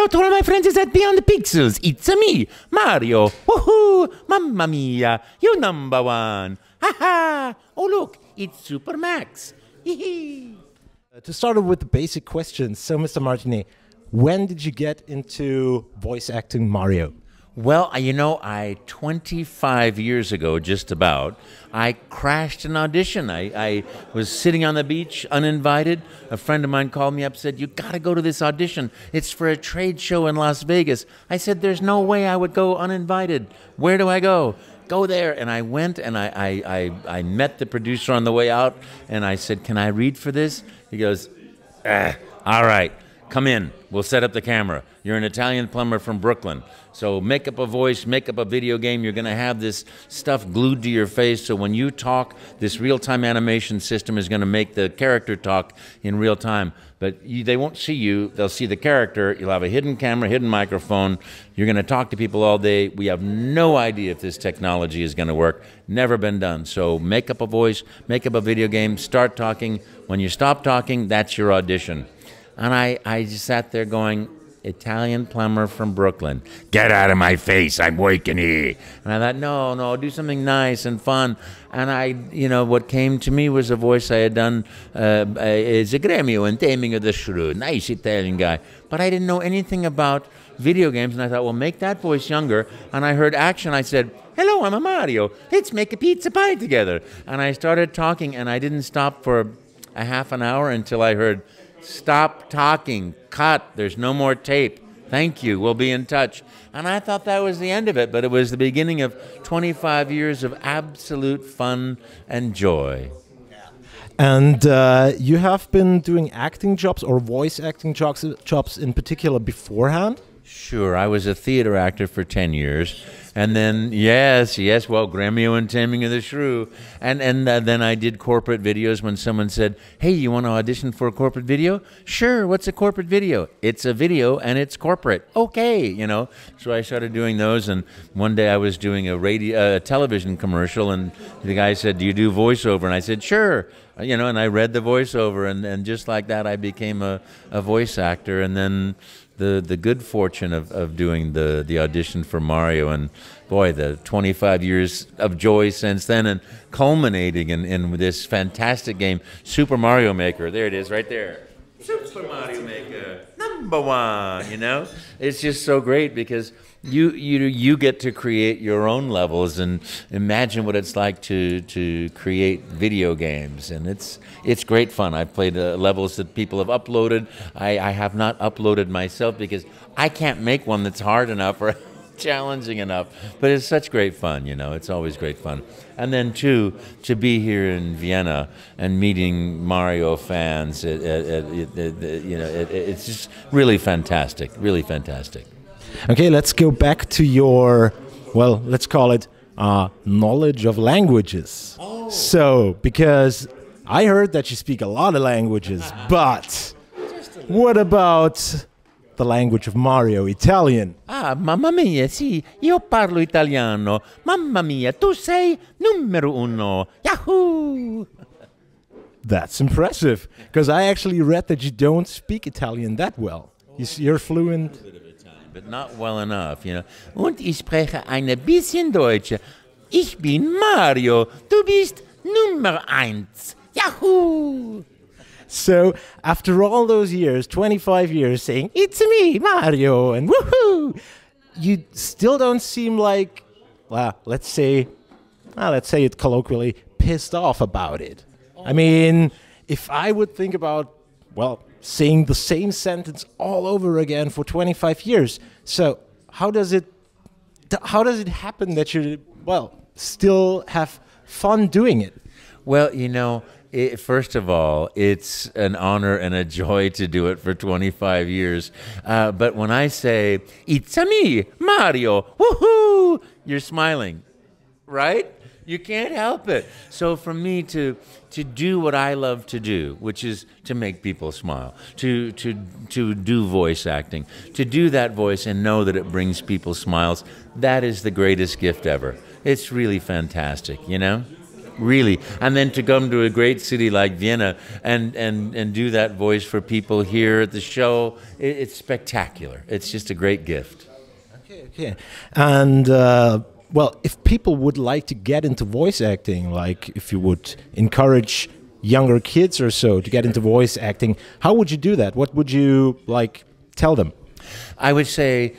Hello to all my friends at Beyond the Pixels. It's me, Mario. Woohoo! Mamma mia, you number one. Ha ha! Oh look, it's Super Max. Hee To start off with the basic questions, so Mr. Martinet, when did you get into voice acting Mario? Well, you know, 25 years ago, just about, I crashed an audition. I was sitting on the beach, uninvited. A friend of mine called me up, said, you got to go to this audition. It's for a trade show in Las Vegas. I said, there's no way I would go uninvited. Where do I go? Go there. And I went, and I met the producer on the way out, and I said, can I read for this? He goes, all right, come in. We'll set up the camera. You're an Italian plumber from Brooklyn. So make up a voice, make up a video game. You're going to have this stuff glued to your face. So when you talk, this real-time animation system is going to make the character talk in real time. But they won't see you. They'll see the character. You'll have a hidden camera, hidden microphone. You're going to talk to people all day. We have no idea if this technology is going to work. Never been done. So make up a voice, make up a video game, start talking. When you stop talking, that's your audition. And I just sat there going, Italian plumber from Brooklyn. Get out of my face, I'm working here. And I thought, no, do something nice and fun. And what came to me was a voice I had done as a Gremio in Taming of the Shrew. Nice Italian guy. But I didn't know anything about video games, and I thought, well, make that voice younger. And I heard action, I said, hello, I'm a Mario. Let's make a pizza pie together. And I started talking, and I didn't stop for a half an hour until I heard, stop talking, cut, there's no more tape. Thank you, we'll be in touch. And I thought that was the end of it, but it was the beginning of 25 years of absolute fun and joy. And you have been doing acting jobs or voice acting jobs in particular beforehand? Sure, I was a theater actor for 10 years. And then, yes, well, Gremio and Taming of the Shrew. And then I did corporate videos when someone said, hey, you want to audition for a corporate video? Sure, what's a corporate video? It's a video and it's corporate. Okay, So I started doing those, and one day I was doing a television commercial, and the guy said, do you do voiceover? And I said, sure. And I read the voiceover, and just like that, I became a voice actor. And then the good fortune of doing the audition for Mario, and boy, the 25 years of joy since then, and culminating in this fantastic game, Super Mario Maker. There it is, right there. Super Mario Maker, #1. It's just so great because you get to create your own levels and imagine what it's like to create video games, and it's great fun. I've played levels that people have uploaded. I have not uploaded myself because I can't make one that's hard enough or challenging enough, but it's such great fun. It's always great fun. And then too, to be here in Vienna and meeting Mario fans, it's just really fantastic, really fantastic. Okay, let's go back to your, well, let's call it knowledge of languages. Oh. So, because I heard that you speak a lot of languages, but what about the language of Mario, Italian? Mamma mia, sì, io parlo italiano. Mamma mia, tu sei numero uno. Yahoo! That's impressive, because I actually read that you don't speak Italian that well. You're fluent. But not well enough, Und ich spreche ein bisschen Deutsch. Ich bin Mario. Du bist Nummer 1. Yahoo! So, after all those years, 25 years saying, it's me, Mario, and woohoo, you still don't seem like, well, let's say it colloquially, pissed off about it. I mean, if I would think about, well, saying the same sentence all over again for 25 years. So how does it happen that you, well, still have fun doing it? Well, first of all, it's an honor and a joy to do it for 25 years. But when I say, it's me, Mario, woohoo, you're smiling, right? You can't help it. So for me to do what I love to do, which is to make people smile, to do voice acting, to do that voice and know that it brings people smiles, that is the greatest gift ever. It's really fantastic, really. And then to come to a great city like Vienna and do that voice for people here at the show, it's spectacular. It's just a great gift. Okay. And well, if people would like to get into voice acting, like if you would encourage younger kids or so to get into voice acting, how would you do that? What would you like tell them? I would say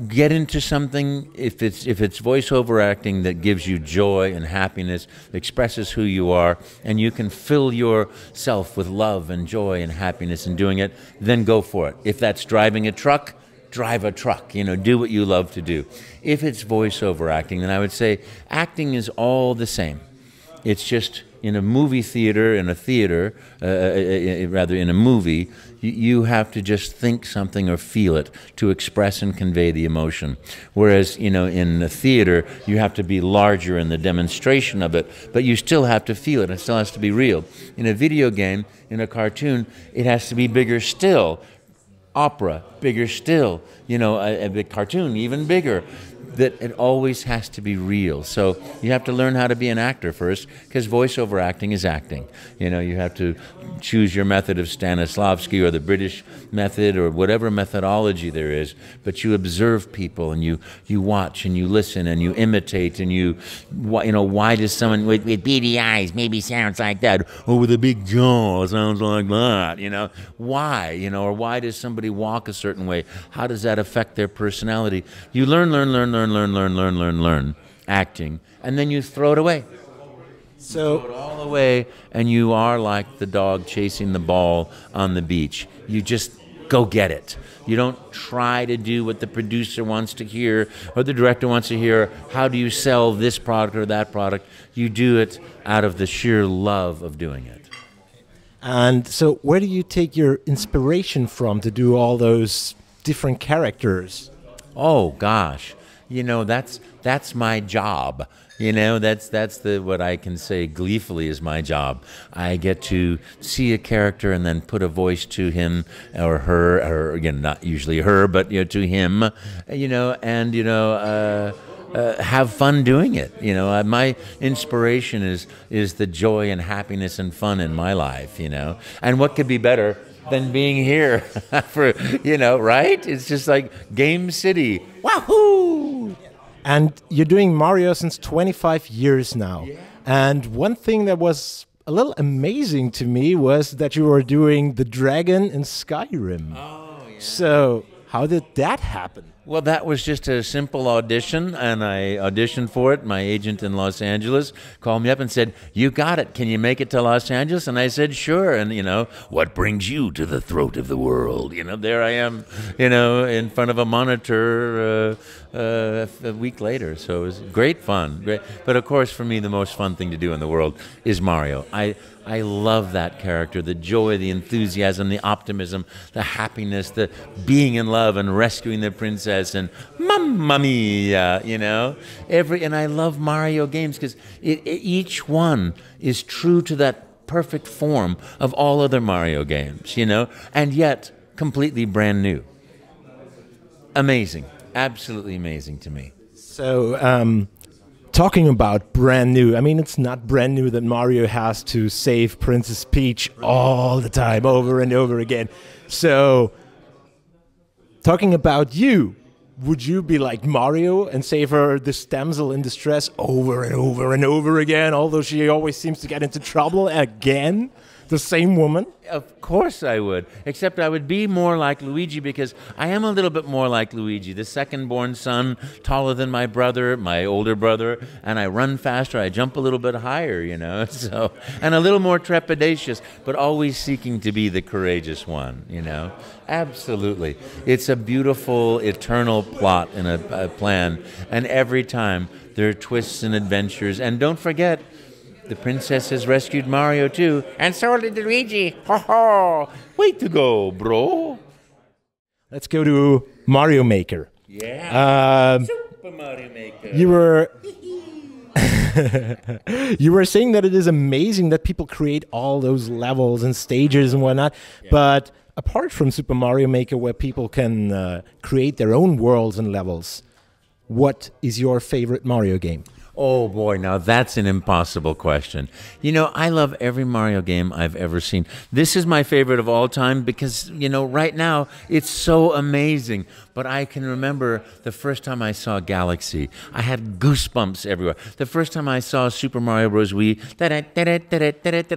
get into something if it's voiceover acting that gives you joy and happiness, expresses who you are, and you can fill yourself with love and joy and happiness in doing it, then go for it. If that's driving a truck, drive a truck, do what you love to do. If it's voiceover acting, then I would say acting is all the same. It's just in a movie theater, rather in a movie, you have to just think something or feel it to express and convey the emotion. Whereas, in the theater, you have to be larger in the demonstration of it, but you still have to feel it. It still has to be real. In a video game, in a cartoon, it has to be bigger still. Opera, bigger still. A cartoon, even bigger. That it always has to be real. So you have to learn how to be an actor first, because voiceover acting is acting. You have to choose your method of Stanislavski or the British method or whatever methodology there is, but you observe people and you watch and you listen and you imitate and why does someone with beady eyes maybe sounds like that, or with a big jaw sounds like that, why, or why does somebody walk a certain way? How does that affect their personality? You learn acting, and then you throw it away. So throw it all away, and you are like the dog chasing the ball on the beach. You just go get it. You don't try to do what the producer wants to hear or the director wants to hear. How do you sell this product or that product? You do it out of the sheer love of doing it. And so where do you take your inspiration from to do all those different characters? Oh gosh, that's my job. That's what I can say gleefully is my job. I get to see a character and then put a voice to him or her, or again, not usually her, but to him, and have fun doing it. My inspiration is the joy and happiness and fun in my life. And what could be better than being here for, right? It's just like Game City. Wahoo! And you're doing Mario since 25 years now. Yeah. And one thing that was a little amazing to me was that you were doing the dragon in Skyrim. Oh, yeah. So how did that happen? Well, that was just a simple audition, and I auditioned for it. My agent in Los Angeles called me up and said, "You got it. Can you make it to Los Angeles?" And I said, "Sure." And, what brings you to the throat of the world? There I am, in front of a monitor a week later. So it was great fun. Great. But, of course, for me, the most fun thing to do in the world is Mario. I love that character, the joy, the enthusiasm, the optimism, the happiness, the being in love and rescuing the princess and Mamma Mia, and I love Mario games because each one is true to that perfect form of all other Mario games, and yet completely brand new. Amazing, absolutely amazing to me. So, talking about brand new, I mean, it's not brand new that Mario has to save Princess Peach all the time, over and over again. So, talking about you, would you be like Mario and save her, this damsel in distress, over and over and over again, although she always seems to get into trouble again? The same woman? Of course I would, except I would be more like Luigi because I am a little bit more like Luigi, the second-born son, taller than my brother, my older brother, and I run faster, I jump a little bit higher, so, and a little more trepidatious, but always seeking to be the courageous one, Absolutely. It's a beautiful, eternal plot and a plan, and every time there are twists and adventures, and don't forget, the princess has rescued Mario too, and so did Luigi. Ha ha! Way to go, bro. Let's go to Mario Maker. Yeah. Super Mario Maker. You were saying that it is amazing that people create all those levels and stages and whatnot, but apart from Super Mario Maker, where people can create their own worlds and levels, what is your favorite Mario game? Oh boy, now that's an impossible question. You know, I love every Mario game I've ever seen. This is my favorite of all time because, you know, right now it's so amazing. But I can remember the first time I saw Galaxy, I had goosebumps everywhere. The first time I saw Super Mario Bros. Wii,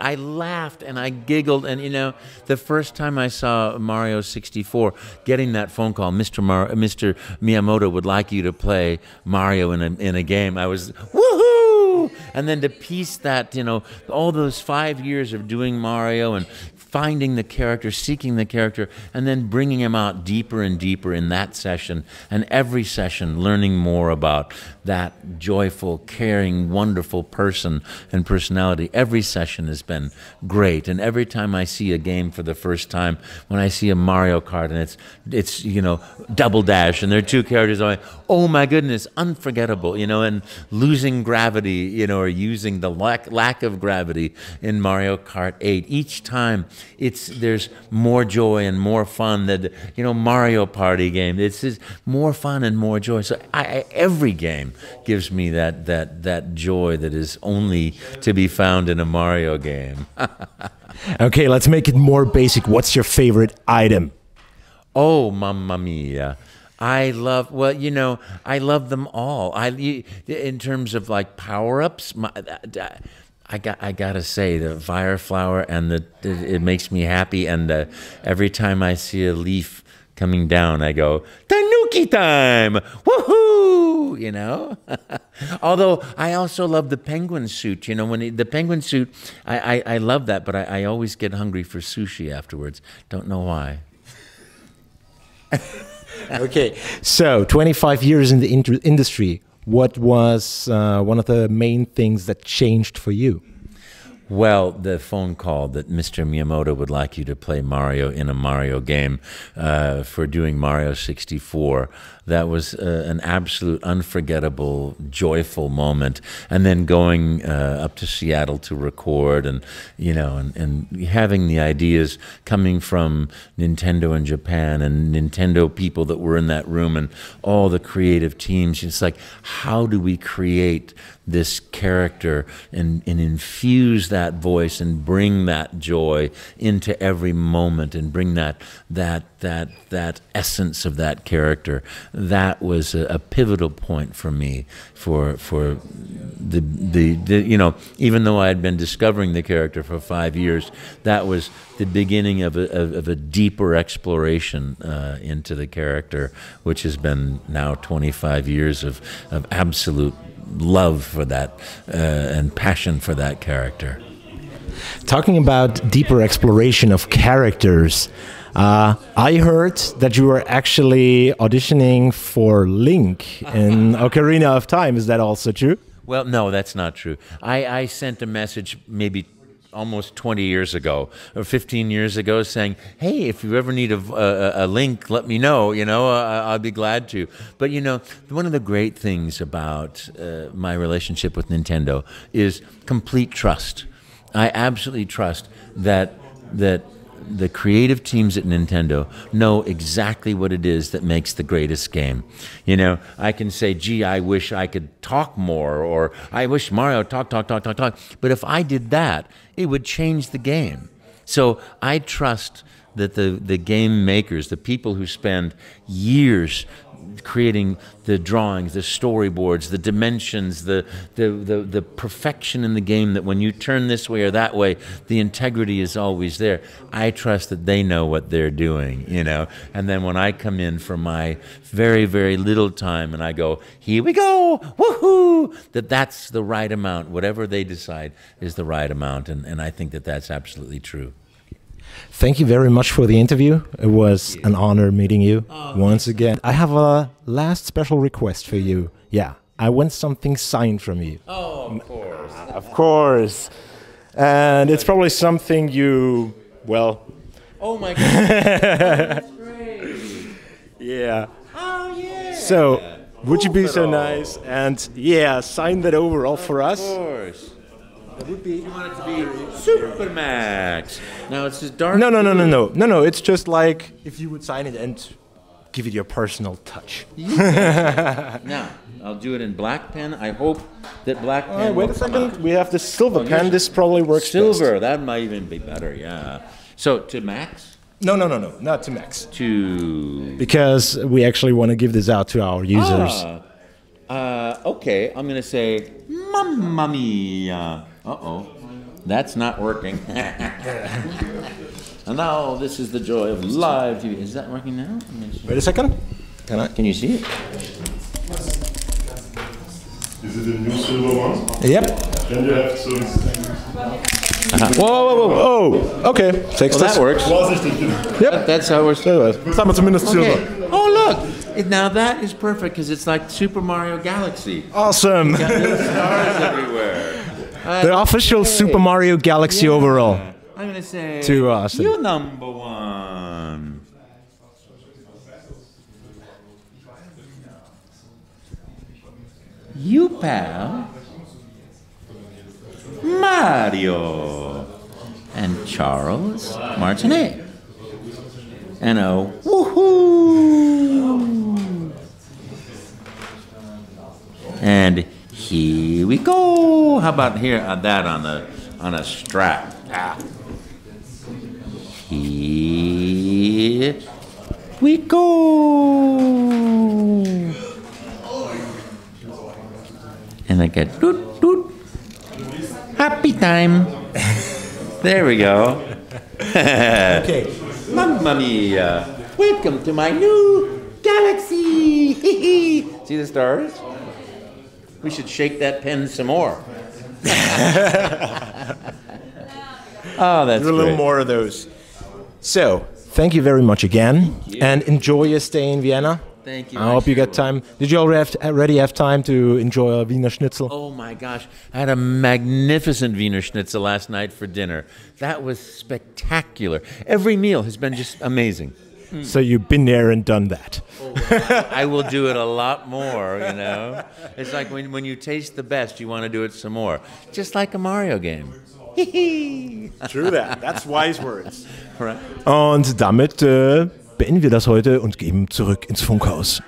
I laughed and I giggled. And, you know, the first time I saw Mario 64, getting that phone call, Mr. Miyamoto would like you to play Mario in a game, I was, woohoo! And then to piece that, you know, all those 5 years of doing Mario and finding the character, seeking the character, and then bringing him out deeper and deeper in that session, and every session learning more about that joyful, caring, wonderful person and personality. Every session has been great, and every time I see a game for the first time, when I see a Mario Kart and it's you know, Double Dash, and there are two characters, I'm like, oh my goodness, unforgettable, you know, and losing gravity, you know, or using the lack of gravity in Mario Kart 8. Each time, there's more joy and more fun than, you know, Mario Party game. It's just more fun and more joy. So every game gives me that joy that is only to be found in a Mario game. Okay, let's make it more basic. What's your favorite item? Oh, mamma mia. I love them all. In terms of like power-ups, I gotta say the fire flower, and it makes me happy. And every time I see a leaf coming down, I go, Tanuki time! Woohoo! You know. Although I also love the penguin suit. You know, the penguin suit, I love that, but I always get hungry for sushi afterwards. Don't know why. Okay, so 25 years in the industry. What was one of the main things that changed for you? Well, the phone call that Mr. Miyamoto would like you to play Mario in a Mario game for doing Mario 64. That was an absolute unforgettable, joyful moment. And then going up to Seattle to record, and you know, and having the ideas coming from Nintendo in Japan and Nintendo people that were in that room and all the creative teams. It's like, how do we create this character and infuse that voice and bring that joy into every moment and bring that essence of that character? That was a pivotal point for me for the you know, even though I had been discovering the character for 5 years, that was the beginning of a deeper exploration into the character, which has been now 25 years of absolute love for that and passion for that character. Talking about deeper exploration of characters, I heard that you were actually auditioning for Link in Ocarina of Time. Is that also true? Well, no, that's not true. I sent a message maybe almost 20 years ago or 15 years ago saying, hey, if you ever need a Link, let me know, you know, I'll be glad to. But, you know, one of the great things about my relationship with Nintendo is complete trust. I absolutely trust that the creative teams at Nintendo know exactly what it is that makes the greatest game. You know, I can say, gee, I wish I could talk more, or I wish Mario talk. But if I did that, it would change the game. So I trust that the game makers, the people who spend years creating the drawings, the storyboards, the dimensions, the perfection in the game, that when you turn this way or that way, the integrity is always there. I trust that they know what they're doing, you know. And then when I come in for my very, very little time and I go, here we go, woohoo, that's the right amount. Whatever they decide is the right amount. And I think that that's absolutely true. Thank you very much for the interview. It was an honor meeting you once again. I have a last special request for you. Yeah, I want something signed from you. Oh, of course. Of course. And it's probably something you, well... Oh my God. That's great. Yeah. Oh, yeah. So, would you be so nice and, yeah, sign that overall for us? Of course. It would be, you want it to be Supermax. Now it's just dark. No. It's just like if you would sign it and give it your personal touch. Now, I'll do it in black pen. I hope that black pen. Wait a second. We have the silver pen. This probably works silver. best. That might even be better. Yeah. So to Max. No, not to Max. To. Because we actually want to give this out to our users. Okay. I'm gonna say, Mamma Mia. That's not working. And now this is the joy of live TV. Is that working now? Wait a second. Can you see it? Is it a new silver one? Yep. Then you have to. Whoa. Oh, okay. That works. Yep. That's how we're still. Jetzt haben wir zumindest silver. Oh, look. Now that is perfect because it's like Super Mario Galaxy. Awesome. Got stars everywhere. The official Super Mario Galaxy overall. I'm going to say, Too awesome. you number one. You pal, Mario, and Charles Martinet. And a woohoo! And here we go. How about here that on a strap? Here we go. And I get doot doot. Happy time. There we go. Okay. Mamma mia. Welcome to my new galaxy. See the stars? We should shake that pen some more. Oh, that's Do a little more of those. So, thank you very much again. And enjoy your stay in Vienna. Thank you. I hope you get time. Did you already have time to enjoy a Wiener Schnitzel? Oh my gosh, I had a magnificent Wiener Schnitzel last night for dinner. That was spectacular. Every meal has been just amazing. So you've been there and done that. I will do it a lot more, you know. It's like when you taste the best, you want to do it some more. Just like a Mario game. True that. That's wise words. Right. Und damit beenden wir das heute und gehen zurück ins Funkhaus.